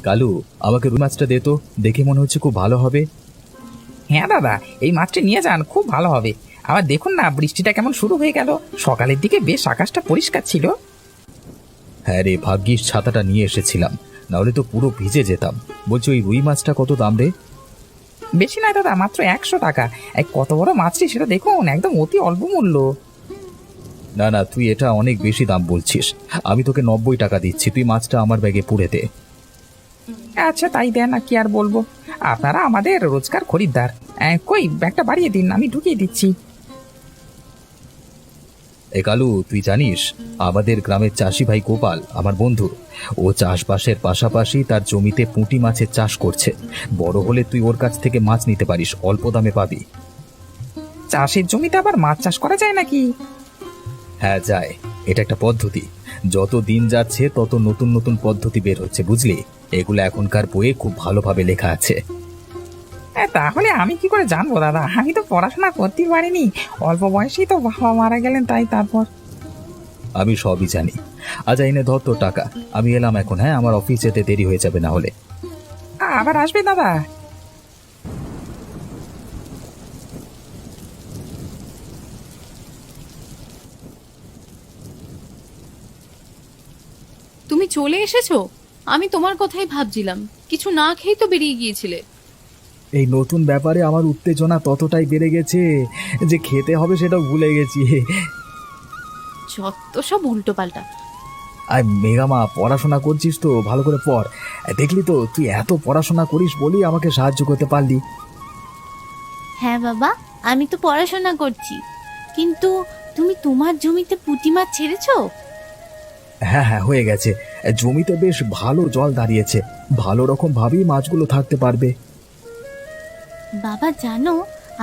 কালু, আমাকে রুই মাছটা দে তো, দেখে মনে হচ্ছে খুব ভালো হবে। হ্যাঁ দাদা, এই মাছটি নিয়ে যান, খুব ভালো হবে। আবার দেখুন না, বৃষ্টিটা কেমন শুরু হয়ে গেল। সকালের দিকে বেশ আকাশটা পরিষ্কার ছিল। হ্যাঁ রে, ভাগ্যিস ছাতাটা নিয়ে এসেছিলাম, নাহলে তো পুরো ভিজে যেতাম। বলছি, ওই রুই মাছটা কত দাম রে? বেশি নয় দাদা, মাত্র 100 টাকা। কত বড় মাছটি সেটা দেখুন, একদম অতি অল্প মূল্য। না না, তুই এটা অনেক বেশি দাম বলছিস। আমি তোকে 90 টাকা দিচ্ছি, তুই মাছটা আমার ব্যাগে পুরে দে। আচ্ছা তাই দেন, না কি আর বলবো, আপনারা আমাদের রোজকার খরিদ্দার। কই ব্যাগটা বাড়িয়ে দিন, আমি ঢুকিয়ে দিচ্ছি। এ কালু, তুই জানিস আমাদের গ্রামের চাষি ভাই গোপাল আমার বন্ধু, ও চাষবাসের পাশাপাশি তার জমিতে পুঁটি মাছের চাষ করছে। বড় হলে তুই ওর কাছ থেকে মাছ নিতে পারিস, অল্প দামে পাবি। চাষের জমিতে আবার মাছ চাষ করা যায় নাকি? হ্যাঁ যায়, এটা একটা পদ্ধতি। যত দিন যাচ্ছে তত নতুন নতুন পদ্ধতি বের হচ্ছে, বুঝলি? এগুলো এখনকার বইয়ে খুব ভালোভাবে লেখা আছে। তাহলে আমি কি করে জানবো দাদা, আমি তো পড়াশোনা করতেই পারিনি। অল্প বয়সেই তো বাবা মারা গেলেন, তাই তারপর। আমি সবই জানি। আচ্ছা, এনে ধর তোর টাকা, আমি এলাম এখন। হ্যাঁ, আমার অফিস যেতে দেরি হয়ে যাবে না হলে। আবার আসবে দাদা? তুমি চলে এসেছো? আমি তোমার কথাই ভাবছিলাম, কিছু না খেয়েই তো বেরিয়ে গিয়েছিলে। এই নতুন ব্যাপারে আমার উত্তেজনা ততটাই বেড়ে গেছে যে খেতে হবে সেটাও ভুলে গেছি। যত সব উল্টো পাল্টা। আর মেঘামা, পড়াশোনা করছিস তো? ভালো করে পড়। দেখলি তো, তুই এত পড়াশোনা করিস বলেই আমাকে সাহায্য করতে পারলি। হ্যাঁ বাবা, আমি তো পড়াশোনা করছি, কিন্তু তুমি তোমার জমিতে পুঁটি মাছ ছেড়েছো? হ্যাঁ হ্যাঁ, হয়ে গেছে। জমিতে বেশ ভালো জল দাঁড়িয়েছে, ভালো রকম ভাবেই মাছগুলো থাকতে পারবে। বাবা জানো,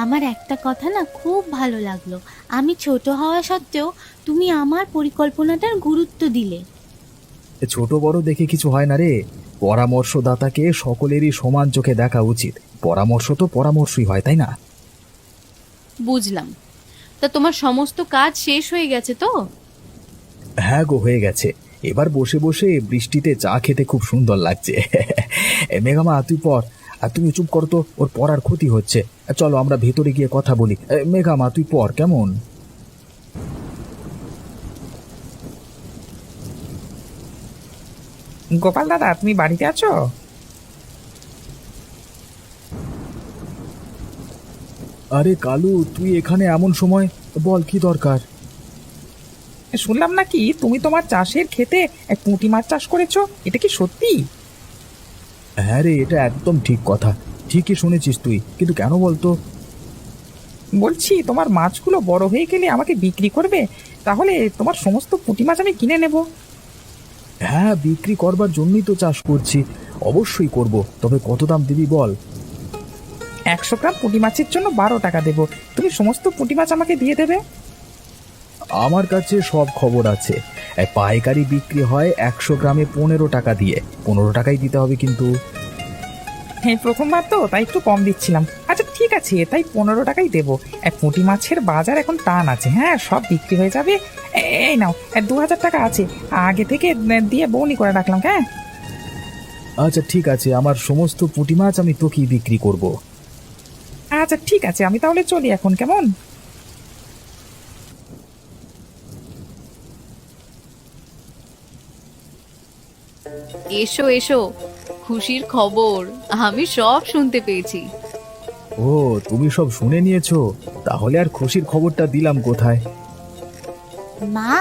আমার একটা কথা না খুব ভালো লাগলো। আমি ছোট হওয়া সত্ত্বেও তুমি আমার পরিকল্পনাটার গুরুত্ব দিলে। ছোট বড় দেখে কিছু হয় না রে। পরামর্শদাতাকে সকলেরই সমান চোখে দেখা উচিত। পরামর্শ তো পরামর্শই হয়, তাই না? বুঝলাম। তা তোমার সমস্ত কাজ শেষ হয়ে গেছে তো? হ্যাঁ গো, হয়ে গেছে। এবার বসে বসে বৃষ্টিতে চা খেতে খুব সুন্দর লাগছে। মেঘামা, তুই পড়। আর তুমি চুপ করো তো, ওর পড়ার ক্ষতি হচ্ছে। চলো আমরা ভেতরে গিয়ে কথা বলি। মেঘামা, তুই পড় কেমন। গোপাল দাদা, তুমি বাড়িতে আছো? আরে কালু, তুই এখানে এমন সময়? বল, কি দরকার? শুনলাম নাকি তুমি তোমার চাষের ক্ষেতে পুঁটি মাছ চাষ করেছো, এটা কি সত্যি? হ্যাঁ রে, এটা একদম ঠিক কথা। ঠিকই শুনেছিস তুই, কিন্তু কেন বলতো? বলছি, তোমার মাছগুলো বড় হয়ে গেলে আমাকে বিক্রি করবে? তাহলে তোমার সমস্ত পুঁটি মাছ আমি কিনে নেব। হ্যাঁ, বিক্রি করবার জন্যই তো চাষ করছি। অবশ্যই করব, তবে কত দাম দিবি বল? 100 গ্রাম পুঁটি মাছের জন্য 12 টাকা দেবো। তুমি সমস্ত পুঁটি মাছ আমাকে দিয়ে দেবে? আমার কাছে সব খবর আছে। পাইকারি বিক্রি হয় 100 গ্রামে 15 টাকা দিয়ে। 15 টাকাই দিতে হবে কিন্তু। হ্যাঁ, প্রথমবার তো তাই একটু কম দিচ্ছিলাম। আচ্ছা ঠিক আছে, তাই 15 টাকাই দেবো। পুঁটি মাছের বাজার এখন টান আছে, হ্যাঁ সব বিক্রি হয়ে যাবে। এই নাও, 2000 টাকা আছে, আগে থেকে দিয়ে বউনি করে রাখলাম। হ্যাঁ আচ্ছা ঠিক আছে, আমার সমস্ত পুঁটি মাছ আমি তোকেই বিক্রি করব। আচ্ছা ঠিক আছে, আমি তাহলে চলি এখন, কেমন? এসো এসো, খুশির খবর আমি সব শুনতে পেয়েছি। ও, তুমি সব শুনে নিয়েছো? তাহলে আর খুশির খবরটা দিলাম কোথায়? মা,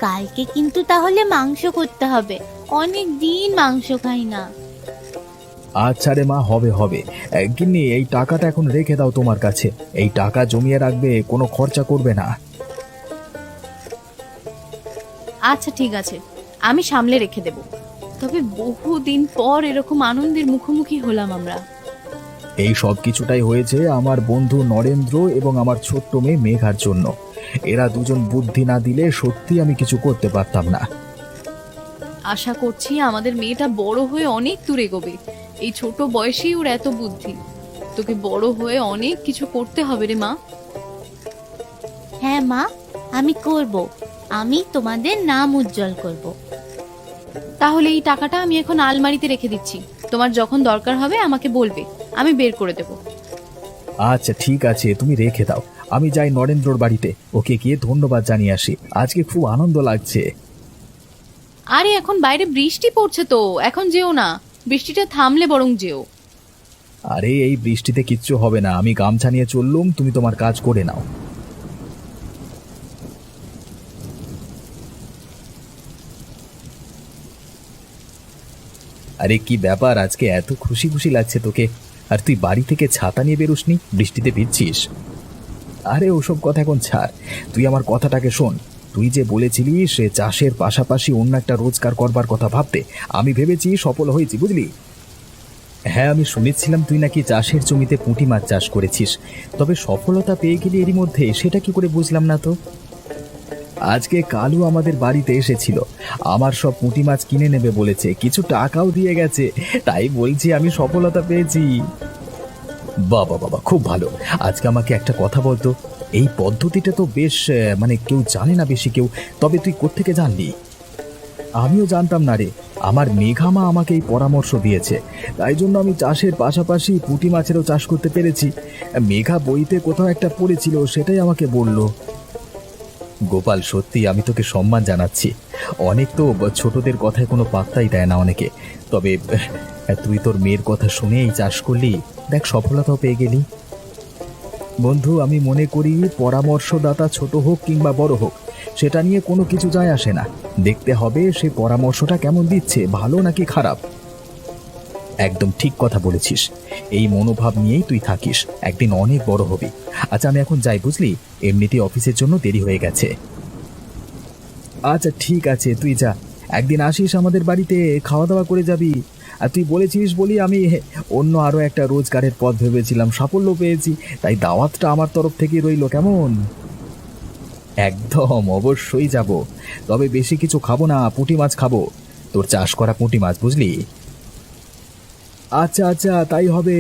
কালকে কিন্তু তাহলে মাংস করতে হবে। অনেক দিন মাংস খাই না। আচ্ছা রে মা, হবে হবে। গিন্নি, এই টাকাটা এখন রেখে দাও তোমার কাছে। এই টাকা জমিয়ে রাখবে, কোনো খরচা করবে না। আচ্ছা ঠিক আছে, আমি সামলে রেখে দেব। তবে বহুদিন পর এরকম আনন্দের মুখোমুখি হলাম আমরা। এই সব কিছুটাই হয়েছে আমার বন্ধু নরেন্দ্র এবং আমার ছোট্ট মেয়ে মেঘার জন্য। এরা দুজন বুদ্ধি না দিলে সত্যি আমি কিছু করতে পারতাম না। আশা করছি আমাদের মেয়েটা বড় হয়ে অনেক দূর এগোবে। এই ছোট বয়সেই ওর এত বুদ্ধি। তোকে বড় হয়ে অনেক কিছু করতে হবে রে মা। হ্যাঁ মা, আমি করব। আমি তোমাদের নাম উজ্জ্বল করব। তাহলে এই টাকাটা আমি এখন আলমারিতে রেখে দিচ্ছি, তোমার যখন দরকার হবে আমাকে বলবে, আমি বের করে দেব। আচ্ছা ঠিক আছে, তুমি রেখে দাও। আমি যাই নরেন্দ্রর বাড়িতে, ওকে গিয়ে ধন্যবাদ জানিয়ে আসি। আজকে খুব আনন্দ লাগছে। আরে এখন বাইরে বৃষ্টি পড়ছে তো, এখন যেও না, বৃষ্টিটা থামলে বরং যেও। আরে এই বৃষ্টিতে কিচ্ছু হবে না, আমি গামছা নিয়ে চললুম, তুমি তোমার কাজ করে নাও। আরে কি ব্যাপার, আজকে এত খুশি খুশি লাগছে তোকে? আর তুই বাড়ি থেকে ছাতা নিয়ে বেরোসনি, বৃষ্টিতে ভিজছিস? আরে ওসব কথা এখন ছাড়, তুই আমার কথাটাকে শোন। তুই যে বলেছিলিস সে চাষের পাশাপাশি অন্য একটা রোজগার করবার কথা ভাবতে, আমি ভেবেছি সফল হয়েছি, বুঝলি? হ্যাঁ, আমি শুনেছিলাম তুই নাকি চাষের জমিতে পুঁটি মাছ চাষ করেছিস, তবে সফলতা পেয়ে গেলি এরই মধ্যে, সেটা কি করে বুঝলাম না তো। আজকে কালু আমাদের বাড়িতে এসেছিল, আমার সব পুঁটি মাছ কিনে নেবে বলেছে, কিছু টাকাও দিয়ে গেছে, তাই বলছি আমি সফলতা পেয়েছি। বাবা বাবা, খুব ভালো। আজকে আমাকে একটা কথা বলতো, এই পদ্ধতিটা তো বেশ মানে কেউ জানে না বেশি কেউ, তবে তুই কোত্থেকে জানলি? আমিও জানতাম না রে, আমার মেঘামা আমাকে এই পরামর্শ দিয়েছে, তাই জন্য আমি চাষের পাশাপাশি পুঁটি মাছেরও চাষ করতে পেরেছি। মেঘা বইতে কোথাও একটা পড়েছিল, সেটাই আমাকে বলল। গোপাল, সত্যি আমি তোকে সম্মান জানাচ্ছি। অনেক তো ছোটদের কথায় কোনো পাত্তাই দেয় না অনেকে, তবে তুই তোর মেয়ের কথা শুনে এই চাষ করলি, দেখ সফলতাও পেয়ে গেলি। বন্ধু, আমি মনে করি পরামর্শদাতা ছোট হোক কিংবা বড় হোক, সেটা নিয়ে কোনো কিছু যায় আসে না, দেখতে হবে সে পরামর্শটা কেমন দিচ্ছে, ভালো নাকি খারাপ। একদম ঠিক কথা বলেছিস, এই মনোভাব নিয়েই তুই থাকিস, একদিন অনেক বড় হবি। আচ্ছা আমি এখন যাই, বুঝলি, এমনিতেই অফিসের জন্য দেরি হয়ে গেছে। আচ্ছা ঠিক আছে, তুই যা, একদিন আসিস আমাদের বাড়িতে, খাওয়া দাওয়া করে যাবি। আর তুই বলেছিস বলি আমি অন্য আরো একটা রোজগারের পথ ভেবেছিলাম, সাফল্য পেয়েছি, তাই দাওয়াতটা আমার তরফ থেকে রইল, কেমন? একদম, অবশ্যই যাব, তবে বেশি কিছু খাবো না, পুঁটি মাছ খাবো, তোর চাষ করা পুঁটি মাছ, বুঝলি? আচ্ছা আচ্ছা, তাই হবে।